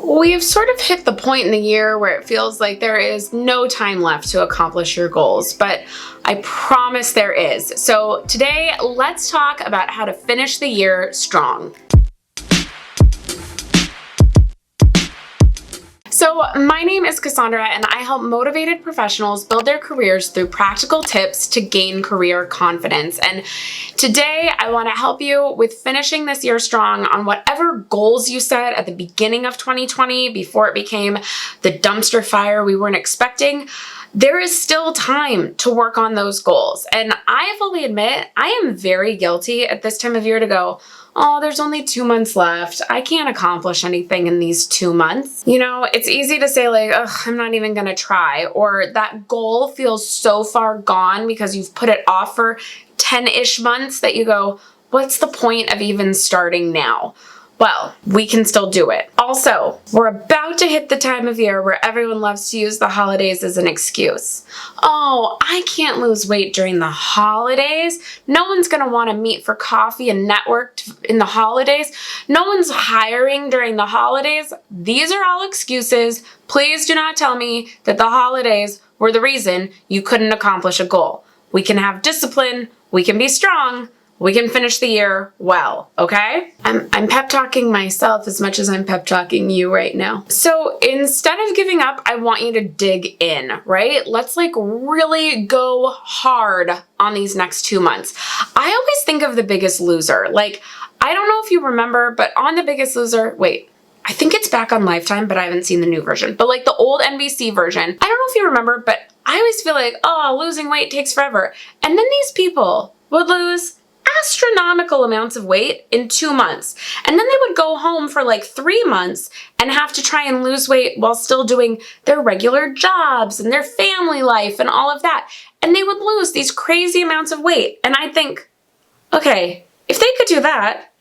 We've sort of hit the point in the year where it feels like there is no time left to accomplish your goals, but I promise there is. So today, let's talk about how to finish the year strong. So my name is Cassandra, and I help motivated professionals build their careers through practical tips to gain career confidence. And today I want to help you with finishing this year strong on whatever goals you set at the beginning of 2020 before it became the dumpster fire we weren't expecting. There is still time to work on those goals. And I fully admit I am very guilty at this time of year to go, oh, there's only 2 months left. I can't accomplish anything in these 2 months. You know, it's easy to say like, ugh, I'm not even gonna try, or that goal feels so far gone because you've put it off for 10-ish months that you go, what's the point of even starting now? Well, we can still do it. Also, we're about to hit the time of year where everyone loves to use the holidays as an excuse. Oh, I can't lose weight during the holidays. No one's gonna wanna meet for coffee and network in the holidays. No one's hiring during the holidays. These are all excuses. Please do not tell me that the holidays were the reason you couldn't accomplish a goal. We can have discipline, we can be strong, we can finish the year well, okay? I'm pep talking myself as much as I'm pep talking you right now. So instead of giving up, I want you to dig in, right? Let's like really go hard on these next 2 months. I always think of The Biggest Loser. Like, I don't know if you remember, but on The Biggest Loser, wait, I think it's back on Lifetime, but I haven't seen the new version. But like the old NBC version, I don't know if you remember, but I always feel like, oh, losing weight takes forever. And then these people would lose astronomical amounts of weight in 2 months. And then they would go home for like 3 months and have to try and lose weight while still doing their regular jobs and their family life and all of that. And they would lose these crazy amounts of weight. And I think, okay, if they could do that,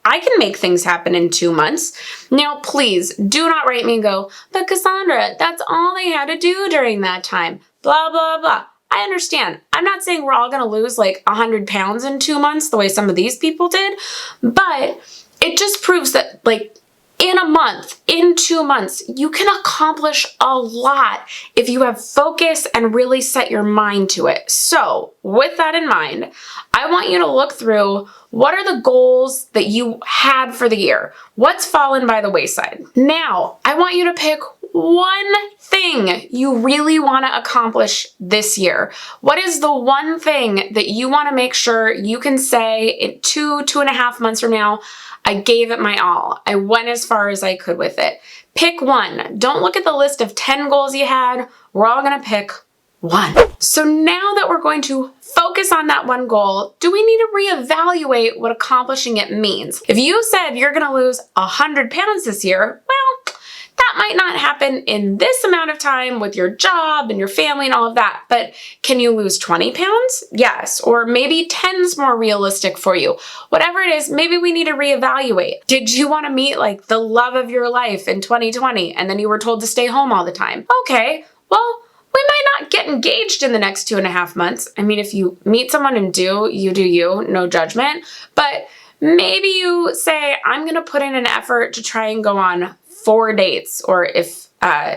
I can make things happen in 2 months. Now, please do not write me and go, but Cassandra, that's all they had to do during that time. Blah, blah, blah. I understand. I'm not saying we're all going to lose like 100 pounds in 2 months the way some of these people did, but it just proves that like in a month, in 2 months, you can accomplish a lot if you have focus and really set your mind to it. So with that in mind, I want you to look through what are the goals that you had for the year? What's fallen by the wayside? Now, I want you to pick one thing you really want to accomplish this year. What is the one thing that you want to make sure you can say in 2.5 months from now, I gave it my all. I went as far as I could with it. Pick one. Don't look at the list of 10 goals you had. We're all going to pick one. So now that we're going to focus on that one goal, do we need to reevaluate what accomplishing it means? If you said you're going to lose 100 pounds this year, well, that might not happen in this amount of time with your job and your family and all of that, but can you lose 20 pounds? Yes, or maybe 10's more realistic for you. Whatever it is, maybe we need to reevaluate. Did you want to meet like the love of your life in 2020 and then you were told to stay home all the time? Okay, well, we might not get engaged in the next 2.5 months. I mean, if you meet someone and do you, no judgment, but maybe you say, I'm going to put in an effort to try and go on 4 dates, or if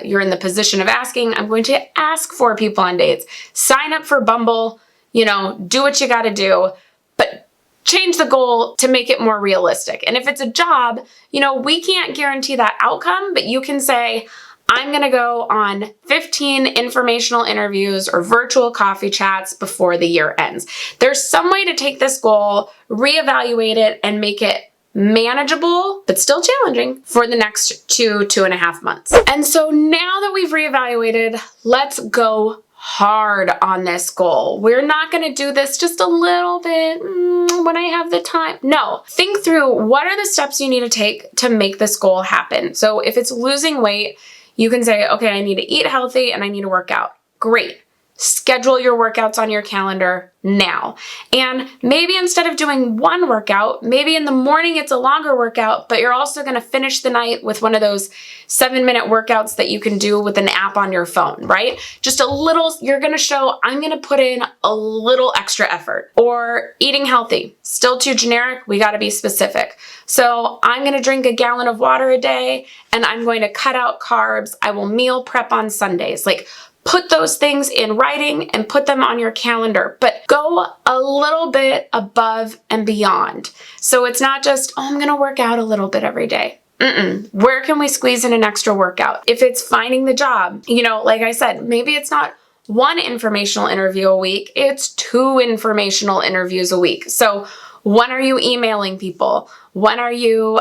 you're in the position of asking, I'm going to ask 4 people on dates. Sign up for Bumble, you know, do what you got to do, but change the goal to make it more realistic. And if it's a job, you know, we can't guarantee that outcome, but you can say, I'm going to go on 15 informational interviews or virtual coffee chats before the year ends. There's some way to take this goal, reevaluate it, and make it manageable, but still challenging for the next 2.5 months. And so now that we've reevaluated, let's go hard on this goal. We're not going to do this just a little bit when I have the time. No, think through what are the steps you need to take to make this goal happen. So if it's losing weight, you can say, okay, I need to eat healthy and I need to work out. Great. schedule your workouts on your calendar now. And maybe instead of doing one workout, maybe in the morning it's a longer workout, but you're also going to finish the night with one of those 7-minute workouts that you can do with an app on your phone, right? Just a little, you're going to show, I'm going to put in a little extra effort. Or eating healthy, still too generic, we got to be specific. So I'm going to drink a gallon of water a day, and I'm going to cut out carbs. I will meal prep on Sundays. Like, put those things in writing and put them on your calendar, but go a little bit above and beyond. So it's not just, oh, I'm going to work out a little bit every day. Where can we squeeze in an extra workout? If it's finding the job, like I said, maybe it's not one informational interview a week, it's 2 informational interviews a week. So when are you emailing people? When are you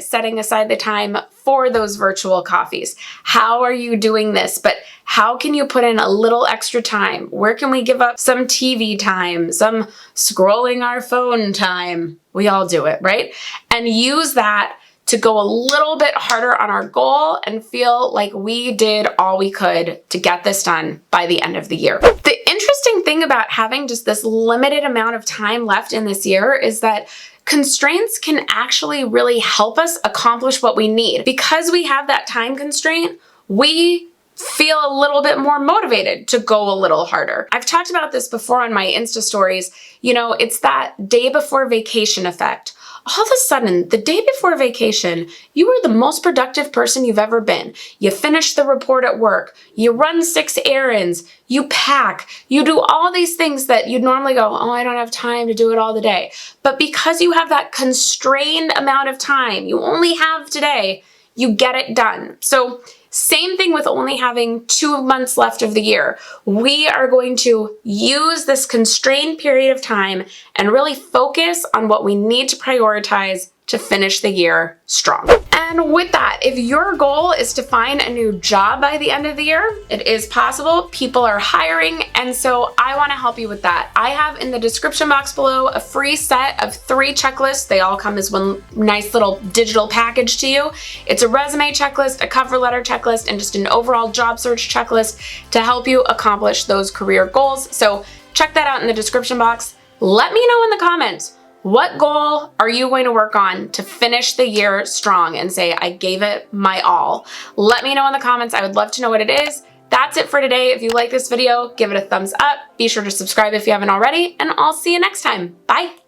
setting aside the time for those virtual coffees? How are you doing this? But how can you put in a little extra time? Where can we give up some TV time, some scrolling our phone time? We all do it, right? And use that to go a little bit harder on our goal and feel like we did all we could to get this done by the end of the year. The interesting thing about having just this limited amount of time left in this year is that constraints can actually really help us accomplish what we need. Because we have that time constraint, we feel a little bit more motivated to go a little harder. I've talked about this before on my Insta stories. It's that day before vacation effect. All of a sudden, the day before vacation, you are the most productive person you've ever been. You finish the report at work, you run 6 errands, you pack, you do all these things that you'd normally go, oh, I don't have time to do it all the day. But because you have that constrained amount of time, you only have today, you get it done. So same thing with only having 2 months left of the year. We are going to use this constrained period of time and really focus on what we need to prioritize to finish the year strong. And with that, if your goal is to find a new job by the end of the year, it is possible. People are hiring, and so I want to help you with that. I have in the description box below a free set of 3 checklists. They all come as one nice little digital package to you. It's a resume checklist, a cover letter checklist, and just an overall job search checklist to help you accomplish those career goals. So check that out in the description box. Let me know in the comments, what goal are you going to work on to finish the year strong and say, I gave it my all? Let me know in the comments. I would love to know what it is. That's it for today. If you like this video, give it a thumbs up. Be sure to subscribe if you haven't already, and I'll see you next time. Bye.